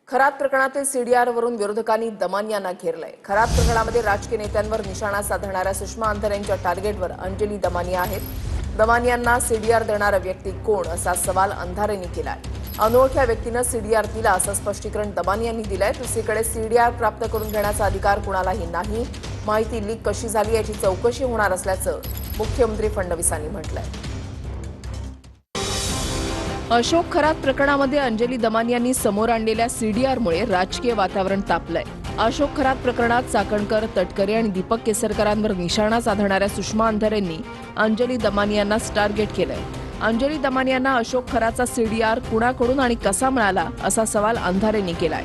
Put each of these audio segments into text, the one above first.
खरात प्रकरणातील सीडीआरवरून विरोधकांनी दमानियांना घेरलंय। खरात प्रकरणामध्ये राजकीय नेत्यांवर निशाणा साधणाऱ्या सुषमा अंधारे यांच्या टार्गेटवर अंजली दमानिया आहेत। दमानियांना सीडीआर देणारा व्यक्ती कोण असा सवाल अंधारेंनी केलाय। अनोळख्या व्यक्तीनं सीडीआर दिला असं स्पष्टीकरण दमानियांनी दिलंय। दुसरीकडे सीडीआर प्राप्त करून घेण्याचा अधिकार कुणालाही नाही। माहिती लीक कशी झाली याची चौकशी होणार असल्याचं मुख्यमंत्री फडणवीसांनी म्हटलंय। अशोक खरात प्रकरणामध्ये अंजली दमानियांनी समोर आणलेल्या सीडीआरमुळे राजकीय वातावरण तापलंय। अशोक खरात प्रकरणात चाकणकर, तटकरे आणि दीपक केसरकरांवर निशाणा साधणाऱ्या सुषमा अंधारेंनी अंजली दमानियांना टार्गेट केलंय। अंजली दमानियांना अशोक खरातचा सीडीआर कुणाकडून आणि कसा मिळाला असा सवाल अंधारेंनी केलाय।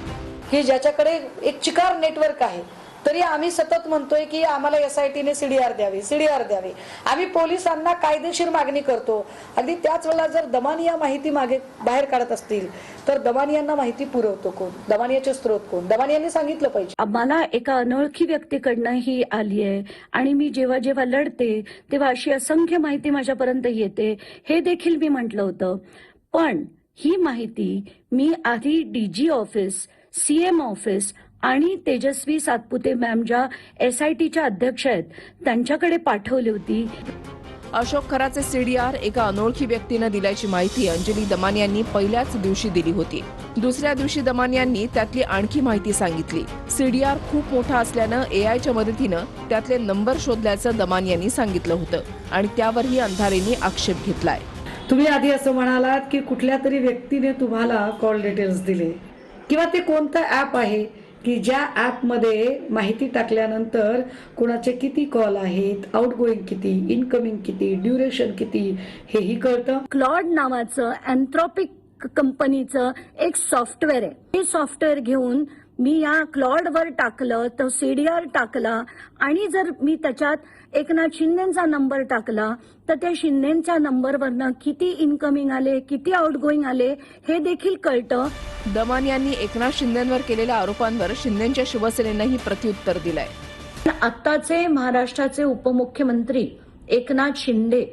की ज्याच्याकडे एक चिकार नेटवर्क आहे, तरी आम्ही सतत म्हणतोय की आम्हाला एसआयटीने सीडीआर द्यावी। आम्ही पोलिसांना कायदेशीर मागणी करतो। अगदी त्याच वेळेला जर दमानिया माहिती बाहेर काढत असतील तर दमानियांना माहिती पुरवतो कोण, दमानियाचे स्रोत कोण, दमानियांनी सांगितलं पाहिजे। मला एका अनोळखी व्यक्तीकडनं ही आली आहे आणि मी जेव्हा लढते तेव्हा अशी असंख्य माहिती माझ्यापर्यंत येते, हे देखील मी म्हटलं होतं। पण ही माहिती मी आधी डीजी ऑफिस, सीएम ऑफिस आणि तेजस्वी सातपुते मॅम ज्या एसआयटीच्या अध्यक्ष आहेत त्यांच्याकडे पाठवली होती। अशोक खराचे सीडीआर एका अनोळखी व्यक्तीनं दिल्याची माहिती अंजली दमानियांनी पहिल्याच दिवशी दिली होती। दुसऱ्या दिवशी दमानियांनी त्यातली आणखी माहिती सांगितली। सीडीआर खूप मोठा असल्यानं एआयच्या मदतीनं त्यातले नंबर शोधल्याचं दमानियांनी सांगितलं होतं आणि त्यावरही अंधारेंनी आक्षेप घेतलाय। तुम्ही आधी असं म्हणालात की कुठल्या तरी व्यक्तीने तुम्हाला कॉल डिटेल्स दिले किंवा ते कोणतं ऍप आहे की ज्या ऍपमध्ये माहिती टाकल्यानंतर कोणाचे किती कॉल आहेत, आउटगोईंग किती, इनकमिंग किती, ड्युरेशन किती हेही कळतं। क्लॉड नावाचं अँथ्रोपिक कंपनीचं एक सॉफ्टवेअर आहे। हे सॉफ्टवेअर घेऊन मी या क्लॉडवर टाकलं, तो सीडीआर टाकला आणि जर मी त्याच्यात एकनाथ शिंदेचा नंबर टाकला तर त्या शिंदेच्या नंबरवरनं किती इनकमिंग आले, किती आउटगोईंग आले हे देखील कळतं। दमानियांनी एकनाथ शिंदेंवर केलेल्या आरोपांवर शिंदेच्या शिवसेनेनंही प्रत्युत्तर दिलंय। आत्ताचे महाराष्ट्राचे उपमुख्यमंत्री एकनाथ शिंदे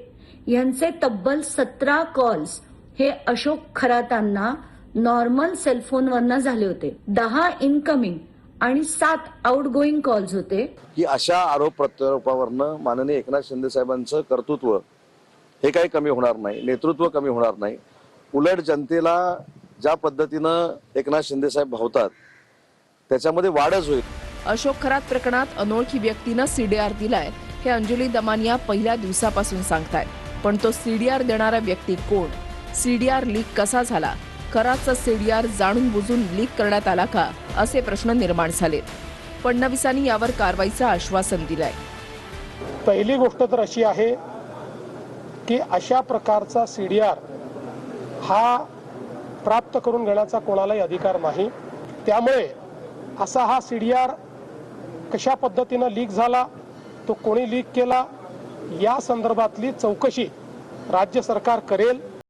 यांचे तब्बल 17 कॉल्स हे अशोक खरातांना नॉर्मल सेलफोनवरनं झाले होते। 10 इनकमिंग आणि 7 आउटगोईंग कॉल्स होते। की अशा आरोप प्रत्यारोपावरनं माननीय एकनाथ शिंदे साहेबांचं कर्तृत्व हे काही कमी होणार नाही, नेतृत्व कमी होणार नाही। उलट जनतेला ज्या पद्धतीनं एकनाथ शिंदे साहेब भावतात त्याच्यामध्ये वाढच होईल। अशोक खरात प्रकरणात अनोळखी व्यक्तीनं सीडीआर दिलाय हे अंजली दमानिया पहिल्या दिवसापासून सांगतायत। पण तो सीडीआर देणारा व्यक्ती कोण, सीडीआर लीक कसा झाला, खरातचा सीडीआर जाणून बुजून लीक करण्यात आला का असे प्रश्न निर्माण झालेत। फडणवीसांनी यावर कारवाईचं आश्वासन दिलंय। पहिली गोष्ट तर अशी आहे की अशा प्रकारचा सीडीआर हा प्राप्त करून घेण्याचा कोणालाही अधिकार नाही। त्यामुळे असा हा सीडीआर कशा पद्धतीनं लीक झाला, तो कोणी लीक केला या संदर्भातली चौकशी राज्य सरकार करेल।